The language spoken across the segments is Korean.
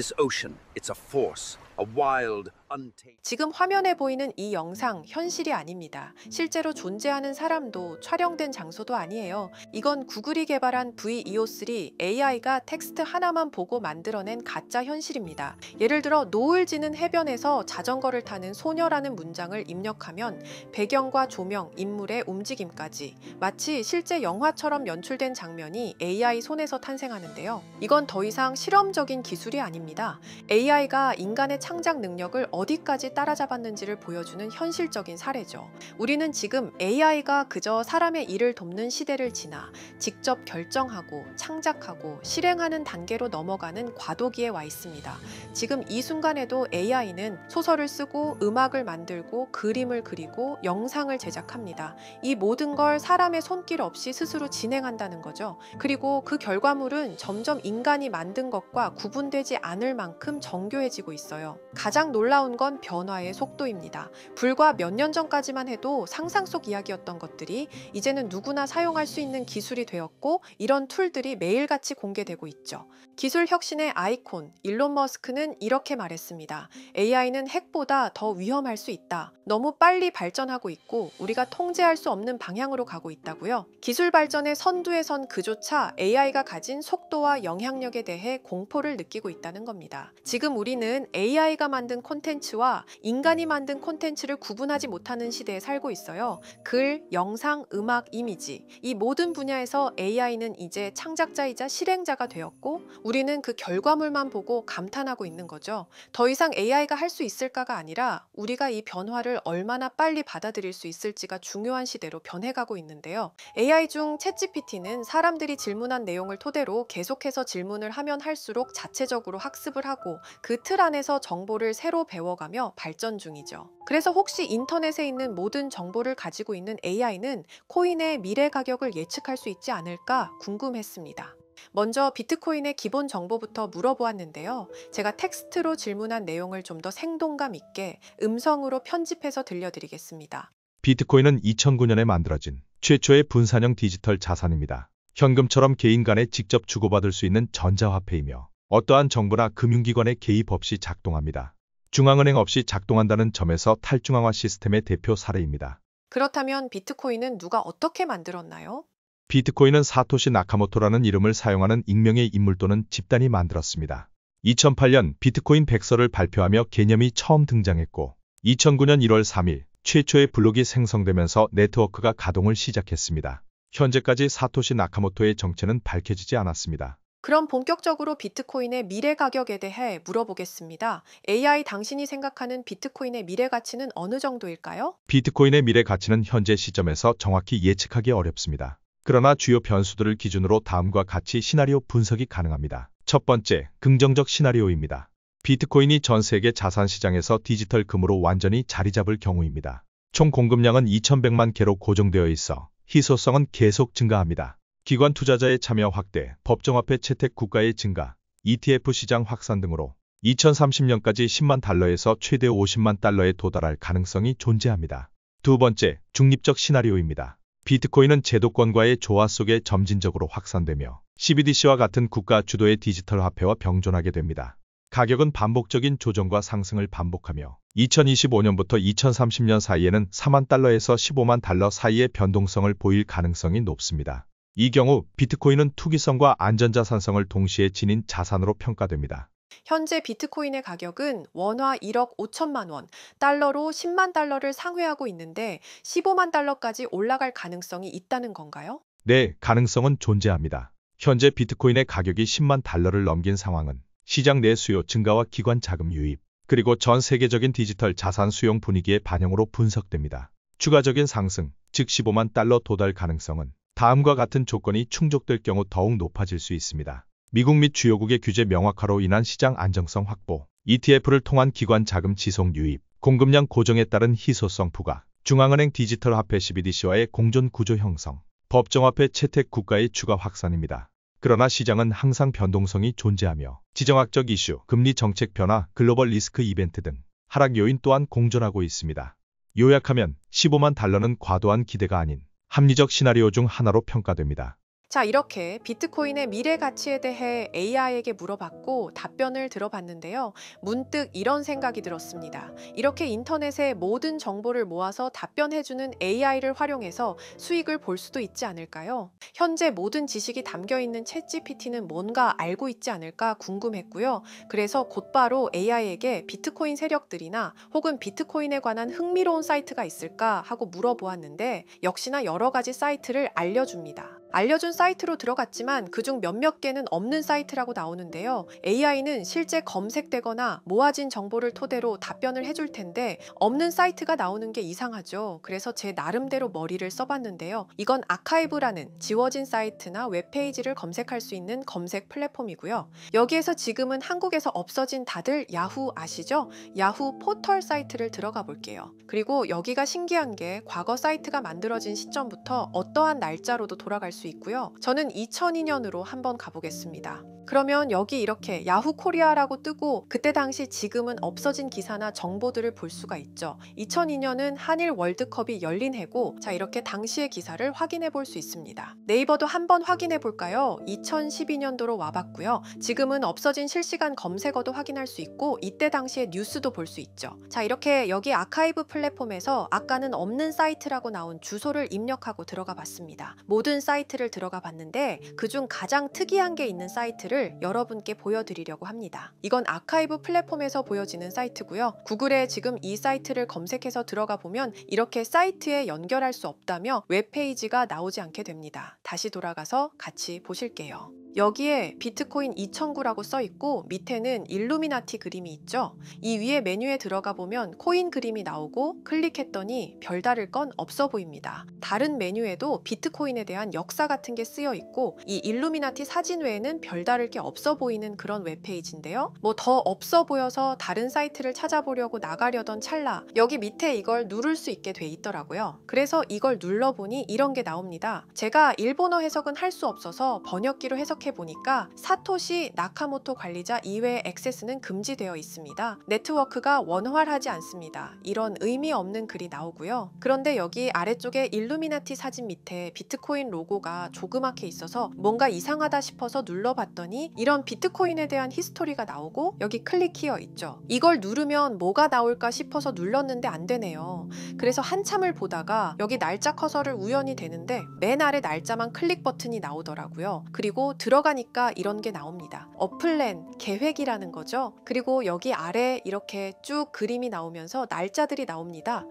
This ocean, it's a force, a wild, untamed. 지금 화면에 보이는 이 영상 현실이 아닙니다. 실제로 존재하는 사람도 촬영된 장소도 아니에요. 이건 구글이 개발한 VEO3 AI가 텍스트 하나만 보고 만들어낸 가짜 현실입니다. 예를 들어 노을 지는 해변에서 자전거를 타는 소녀라는 문장을 입력하면 배경과 조명, 인물의 움직임까지 마치 실제 영화처럼 연출된 장면이 AI 손에서 탄생하는데요. 이건 더 이상 실험적인 기술이 아닙니다. AI가 인간의 창작 능력을 어디까지 따라잡았는지를 보여주는 현실적인 사례죠. 우리는 지금 AI가 그저 사람의 일을 돕는 시대를 지나 직접 결정하고 창작하고 실행하는 단계로 넘어가는 과도기에 와 있습니다. 지금 이 순간에도 AI는 소설을 쓰고 음악을 만들고 그림을 그리고 영상을 제작합니다. 이 모든 걸 사람의 손길 없이 스스로 진행한다는 거죠. 그리고 그 결과물은 점점 인간이 만든 것과 구분되지 않을 만큼 정교해지고 있어요. 가장 놀라운 건 변화의 속도입니다. 불과 몇 년 전까지만 해도 상상 속 이야기였던 것들이 이제는 누구나 사용할 수 있는 기술이 되었고, 이런 툴들이 매일같이 공개되고 있죠. 기술 혁신의 아이콘 일론 머스크는 이렇게 말했습니다. AI는 핵보다 더 위험할 수 있다. 너무 빨리 발전하고 있고 우리가 통제할 수 없는 방향으로 가고 있다고요. 기술 발전의 선두에 선 그조차 AI가 가진 속도와 영향력에 대해 공포를 느끼고 있다는 겁니다. 지금 우리는 AI가 만든 콘텐츠와 인간이 만든 콘텐츠를 구분하지 못하는 시대에 살고 있어요. 글, 영상, 음악, 이미지 이 모든 분야에서 AI는 이제 창작자이자 실행자가 되었고, 우리는 그 결과물만 보고 감탄하고 있는 거죠. 더 이상 AI가 할 수 있을까가 아니라 우리가 이 변화를 얼마나 빨리 받아들일 수 있을지가 중요한 시대로 변해가고 있는데요. AI 중 챗GPT는 사람들이 질문한 내용을 토대로 계속해서 질문을 하면 할수록 자체적으로 학습을 하고 그 틀 안에서 정보를 새로 배워가며 발전 중이죠. 그래서 혹시 인터넷에 있는 모든 정보를 가지고 있는 AI는 코인의 미래 가격을 예측할 수 있지 않을까 궁금했습니다. 먼저 비트코인의 기본 정보부터 물어보았는데요. 제가 텍스트로 질문한 내용을 좀 더 생동감 있게 음성으로 편집해서 들려드리겠습니다. 비트코인은 2009년에 만들어진 최초의 분산형 디지털 자산입니다. 현금처럼 개인 간에 직접 주고받을 수 있는 전자화폐이며 어떠한 정부나 금융기관의 개입 없이 작동합니다. 중앙은행 없이 작동한다는 점에서 탈중앙화 시스템의 대표 사례입니다. 그렇다면 비트코인은 누가 어떻게 만들었나요? 비트코인은 사토시 나카모토라는 이름을 사용하는 익명의 인물 또는 집단이 만들었습니다. 2008년 비트코인 백서를 발표하며 개념이 처음 등장했고, 2009년 1월 3일 최초의 블록이 생성되면서 네트워크가 가동을 시작했습니다. 현재까지 사토시 나카모토의 정체는 밝혀지지 않았습니다. 그럼 본격적으로 비트코인의 미래 가격에 대해 물어보겠습니다. AI 당신이 생각하는 비트코인의 미래 가치는 어느 정도일까요? 비트코인의 미래 가치는 현재 시점에서 정확히 예측하기 어렵습니다. 그러나 주요 변수들을 기준으로 다음과 같이 시나리오 분석이 가능합니다. 첫 번째, 긍정적 시나리오입니다. 비트코인이 전 세계 자산 시장에서 디지털 금으로 완전히 자리 잡을 경우입니다. 총 공급량은 2100만 개로 고정되어 있어 희소성은 계속 증가합니다. 기관 투자자의 참여 확대, 법정화폐 채택 국가의 증가, ETF 시장 확산 등으로 2030년까지 10만 달러에서 최대 50만 달러에 도달할 가능성이 존재합니다. 두 번째, 중립적 시나리오입니다. 비트코인은 제도권과의 조화 속에 점진적으로 확산되며 CBDC와 같은 국가 주도의 디지털 화폐와 병존하게 됩니다. 가격은 반복적인 조정과 상승을 반복하며 2025년부터 2030년 사이에는 4만 달러에서 15만 달러 사이의 변동성을 보일 가능성이 높습니다. 이 경우 비트코인은 투기성과 안전자산성을 동시에 지닌 자산으로 평가됩니다. 현재 비트코인의 가격은 원화 1억 5천만 원, 달러로 10만 달러를 상회하고 있는데 15만 달러까지 올라갈 가능성이 있다는 건가요? 네, 가능성은 존재합니다. 현재 비트코인의 가격이 10만 달러를 넘긴 상황은 시장 내 수요 증가와 기관 자금 유입, 그리고 전 세계적인 디지털 자산 수용 분위기의 반영으로 분석됩니다. 추가적인 상승, 즉 15만 달러 도달 가능성은 다음과 같은 조건이 충족될 경우 더욱 높아질 수 있습니다. 미국 및 주요국의 규제 명확화로 인한 시장 안정성 확보, ETF를 통한 기관 자금 지속 유입, 공급량 고정에 따른 희소성 부과, 중앙은행 디지털 화폐 CBDC와의 공존 구조 형성, 법정화폐 채택 국가의 추가 확산입니다. 그러나 시장은 항상 변동성이 존재하며 지정학적 이슈, 금리 정책 변화, 글로벌 리스크 이벤트 등 하락 요인 또한 공존하고 있습니다. 요약하면 15만 달러는 과도한 기대가 아닌 합리적 시나리오 중 하나로 평가됩니다. 자, 이렇게 비트코인의 미래 가치에 대해 AI에게 물어봤고 답변을 들어봤는데요. 문득 이런 생각이 들었습니다. 이렇게 인터넷에 모든 정보를 모아서 답변해주는 AI를 활용해서 수익을 볼 수도 있지 않을까요? 현재 모든 지식이 담겨있는 챗GPT는 뭔가 알고 있지 않을까 궁금했고요. 그래서 곧바로 AI에게 비트코인 세력들이나 혹은 비트코인에 관한 흥미로운 사이트가 있을까 하고 물어보았는데 역시나 여러 가지 사이트를 알려줍니다. 알려준 사이트로 들어갔지만 그중 몇몇 개는 없는 사이트라고 나오는데요. AI는 실제 검색되거나 모아진 정보를 토대로 답변을 해줄 텐데 없는 사이트가 나오는 게 이상하죠. 그래서 제 나름대로 머리를 써봤는데요. 이건 아카이브라는 지워진 사이트나 웹페이지를 검색할 수 있는 검색 플랫폼이고요. 여기에서 지금은 한국에서 없어진 다들 야후 아시죠? 야후 포털 사이트를 들어가 볼게요. 그리고 여기가 신기한 게 과거 사이트가 만들어진 시점부터 어떠한 날짜로도 돌아갈 수 있고요. 저는 2002년으로 한번 가보겠습니다. 그러면 여기 이렇게 야후 코리아라고 뜨고 그때 당시 지금은 없어진 기사나 정보들을 볼 수가 있죠. 2002년은 한일 월드컵이 열린 해고 자 이렇게 당시의 기사를 확인해 볼 수 있습니다. 네이버도 한번 확인해 볼까요? 2012년도로 와봤고요. 지금은 없어진 실시간 검색어도 확인할 수 있고 이때 당시의 뉴스도 볼 수 있죠. 자 이렇게 여기 아카이브 플랫폼에서 아까는 없는 사이트라고 나온 주소를 입력하고 들어가 봤습니다. 모든 사이트를 들어가 봤는데 그중 가장 특이한 게 있는 사이트를 여러분께 보여드리려고 합니다. 이건 아카이브 플랫폼에서 보여지는 사이트고요. 구글에 지금 이 사이트를 검색해서 들어가 보면 이렇게 사이트에 연결할 수 없다며 웹페이지가 나오지 않게 됩니다. 다시 돌아가서 같이 보실게요. 여기에 비트코인 2009라고 써있고 밑에는 일루미나티 그림이 있죠. 이 위에 메뉴에 들어가 보면 코인 그림이 나오고 클릭했더니 별다를 건 없어 보입니다. 다른 메뉴에도 비트코인에 대한 역사 같은 게 쓰여 있고 이 일루미나티 사진 외에는 별다를 게 없어 보이는 그런 웹페이지인데요. 뭐 더 없어 보여서 다른 사이트를 찾아보려고 나가려던 찰나 여기 밑에 이걸 누를 수 있게 돼 있더라고요. 그래서 이걸 눌러보니 이런 게 나옵니다. 제가 일본어 해석은 할 수 없어서 번역기로 해보니까 사토시 나카모토 관리자 이외의 액세스는 금지되어 있습니다. 네트워크가 원활하지 않습니다. 이런 의미 없는 글이 나오고요. 그런데 여기 아래쪽에 일루미나티 사진 밑에 비트코인 로고가 조그맣게 있어서 뭔가 이상하다 싶어서 눌러봤더니 이런 비트코인에 대한 히스토리가 나오고 여기 클릭 히어 있죠. 이걸 누르면 뭐가 나올까 싶어서 눌렀는데 안 되네요. 그래서 한참을 보다가 여기 날짜 커서를 우연히 되는데 맨 아래 날짜만 클릭 버튼이 나오더라고요. 그리고 들어가니까 이런 게 나옵니다. 어플랜, 계획이라는 거죠. 그리고 여기 아래 이렇게 쭉 그림이 나오면서 날짜들이 나옵니다.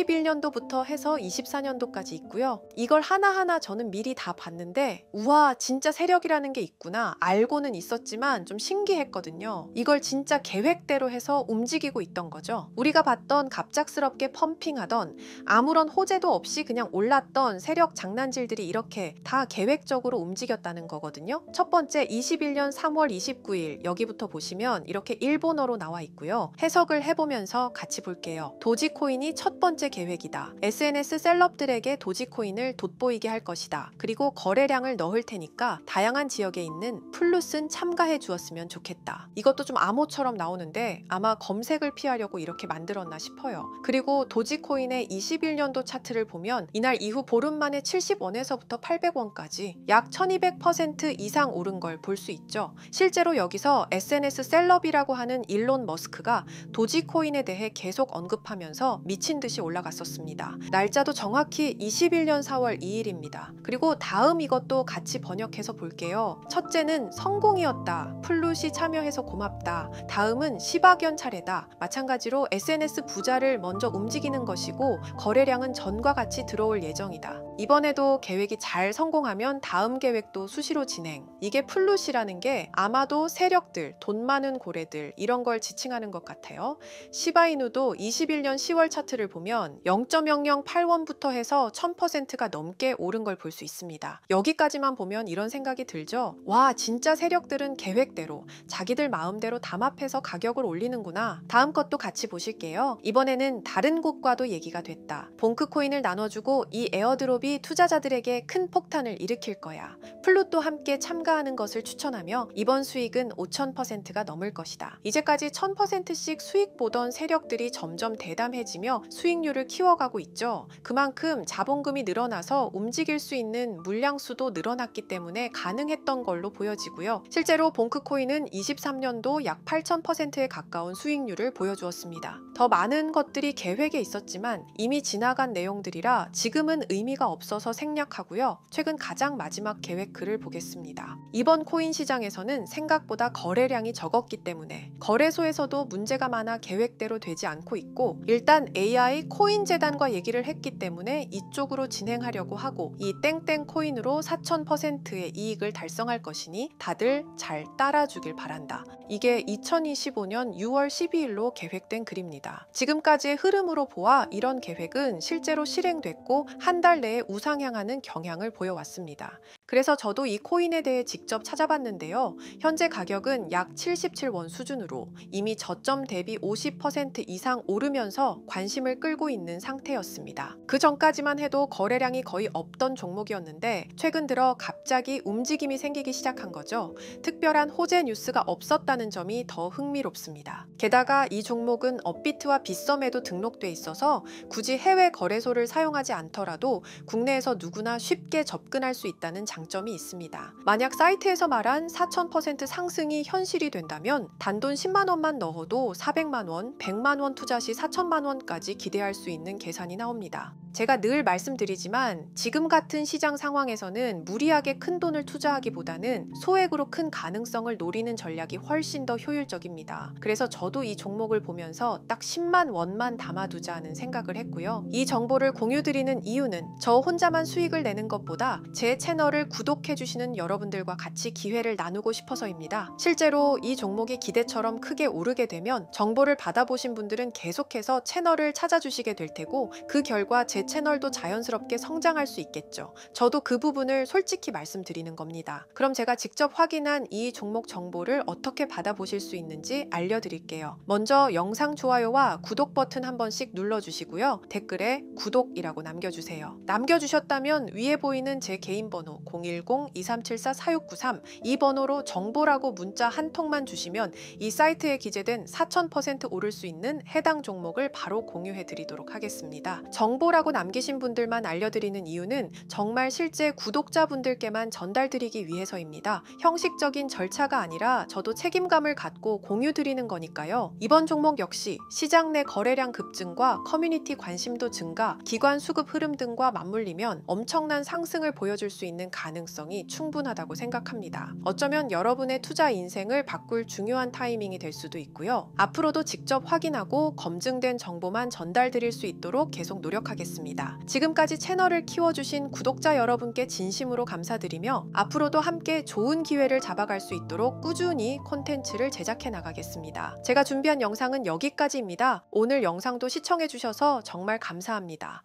21년도부터 해서 24년도까지 있고요. 이걸 하나하나 저는 미리 다 봤는데 우와 진짜 세력이라는 게 있구나 알고는 있었지만 좀 신기했거든요. 이걸 진짜 계획대로 해서 움직이고 있던 거죠. 우리가 봤던 갑작스럽게 펌핑하던 아무런 호재도 없이 그냥 올랐던 세력 장난질들이 이렇게 다 계획적으로 움직였다는 거거든요. 첫 번째 21년 3월 29일 여기부터 보시면 이렇게 일본어로 나와 있고요. 해석을 해보면서 같이 볼게요. 도지코인이 첫 번째 계획이다. SNS 셀럽들에게 도지코인을 돋보이게 할 것이다. 그리고 거래량을 넣을 테니까 다양한 지역에 있는 플룻은 참가해 주었으면 좋겠다. 이것도 좀 암호처럼 나오는데 아마 검색을 피하려고 이렇게 만들었나 싶어요. 그리고 도지코인의 21년도 차트를 보면 이날 이후 보름 만에 70원에서부터 800원까지 약 1200% 이상 오른 걸 볼 수 있죠. 실제로 여기서 SNS 셀럽이라고 하는 일론 머스크가 도지코인에 대해 계속 언급하면서 미친 듯이 올라갔었습니다. 날짜도 정확히 21년 4월 2일입니다. 그리고 다음 이것도 같이 번역해서 볼게요. 첫째는 성공이었다. 플룻이 참여해서 고맙다. 다음은 시바견 차례다. 마찬가지로 SNS 부자를 먼저 움직이는 것이고 거래량은 전과 같이 들어올 예정이다. 이번에도 계획이 잘 성공하면 다음 계획도 수시로 진행. 이게 플룻이라는 게 아마도 세력들, 돈 많은 고래들 이런 걸 지칭하는 것 같아요. 시바이누도 21년 10월 차트를 보면 0.008원부터 해서 1000%가 넘게 오른 걸 볼 수 있습니다. 여기까지만 보면 이런 생각이 들죠. 와 진짜 세력들은 계획대로 자기들 마음대로 담합해서 가격을 올리는구나. 다음 것도 같이 보실게요. 이번에는 다른 곳과도 얘기가 됐다. 봉크코인을 나눠주고 이 에어드롭이 투자자들에게 큰 폭탄을 일으킬 거야. 플룻도 함께 참가 참가하는 것을 추천하며 이번 수익은 5000%가 넘을 것이다. 이제까지 1000%씩 수익 보던 세력들이 점점 대담해지며 수익률을 키워가고 있죠. 그만큼 자본금이 늘어나서 움직일 수 있는 물량수도 늘어났기 때문에 가능했던 걸로 보여지고요. 실제로 봉크코인은 23년도 약 8000%에 가까운 수익률을 보여주었습니다. 더 많은 것들이 계획에 있었지만 이미 지나간 내용들이라 지금은 의미가 없어서 생략하고요. 최근 가장 마지막 계획글을 보겠습니다. 이번 코인 시장에서는 생각보다 거래량이 적었기 때문에 거래소에서도 문제가 많아 계획대로 되지 않고 있고, 일단 AI 코인 재단과 얘기를 했기 때문에 이쪽으로 진행하려고 하고, 이 땡땡 코인으로 4000%의 이익을 달성할 것이니 다들 잘 따라주길 바란다. 이게 2025년 6월 12일로 계획된 글입니다. 지금까지의 흐름으로 보아 이런 계획은 실제로 실행됐고 한 달 내에 우상향하는 경향을 보여왔습니다. 그래서 저도 이 코인에 대해 직접 찾아봤는데요. 현재 가격은 약 77원 수준으로 이미 저점 대비 50% 이상 오르면서 관심을 끌고 있는 상태였습니다. 그 전까지만 해도 거래량이 거의 없던 종목이었는데 최근 들어 갑자기 움직임이 생기기 시작한 거죠. 특별한 호재 뉴스가 없었다는 점이 더 흥미롭습니다. 게다가 이 종목은 업비트와 빗썸에도 등록돼 있어서 굳이 해외 거래소를 사용하지 않더라도 국내에서 누구나 쉽게 접근할 수 있다는 장점이 있습니다. 만약 사이트에서 말한 4000% 상승이 현실이 된다면 단돈 10만 원만 넣어도 400만 원, 100만 원 투자 시 4천만 원까지 기대할 수 있는 계산이 나옵니다. 제가 늘 말씀드리지만 지금 같은 시장 상황에서는 무리하게 큰 돈을 투자하기보다는 소액으로 큰 가능성을 노리는 전략이 훨씬 더 효율적입니다. 그래서 저도 이 종목을 보면서 딱 10만 원만 담아두자는 생각을 했고요. 이 정보를 공유드리는 이유는 저 혼자만 수익을 내는 것보다 제 채널을 구독해주시는 여러분들과 같이 기회를 나누고 싶어서입니다. 실제로 이 종목이 기대처럼 크게 오르게 되면 정보를 받아보신 분들은 계속해서 채널을 찾아주시게 될 테고, 그 결과 제 채널도 자연스럽게 성장할 수 있겠죠. 저도 그 부분을 솔직히 말씀드리는 겁니다. 그럼 제가 직접 확인한 이 종목 정보를 어떻게 받아보실 수 있는지 알려드릴게요. 먼저 영상 좋아요와 구독 버튼 한 번씩 눌러주시고요. 댓글에 구독이라고 남겨주세요. 남겨주셨다면 위에 보이는 제 개인 번호 010-2374-4693 이 번호로 정보라고 문자 한 통만 주시면 이 사이트에 기재된 4000% 오를 수 있는 해당 종목을 바로 공유해 드리도록 하겠습니다. 정보라고 남기신 분들만 알려드리는 이유는 정말 실제 구독자분들께만 전달드리기 위해서입니다. 형식적인 절차가 아니라 저도 책임감을 갖고 공유드리는 거니까요. 이번 종목 역시 시장 내 거래량 급증과 커뮤니티 관심도 증가, 기관 수급 흐름 등과 맞물리면 엄청난 상승을 보여줄 수 있는 가능성이 충분하다고 생각합니다. 어쩌면 여러분의 투자 인생을 바꿀 중요한 타이밍이 될 수도 있고요. 앞으로도 직접 확인하고 검증된 정보만 전달드릴 수 있도록 계속 노력하겠습니다. 지금까지 채널을 키워주신 구독자 여러분께 진심으로 감사드리며 앞으로도 함께 좋은 기회를 잡아갈 수 있도록 꾸준히 콘텐츠를 제작해 나가겠습니다. 제가 준비한 영상은 여기까지입니다. 오늘 영상도 시청해주셔서 정말 감사합니다.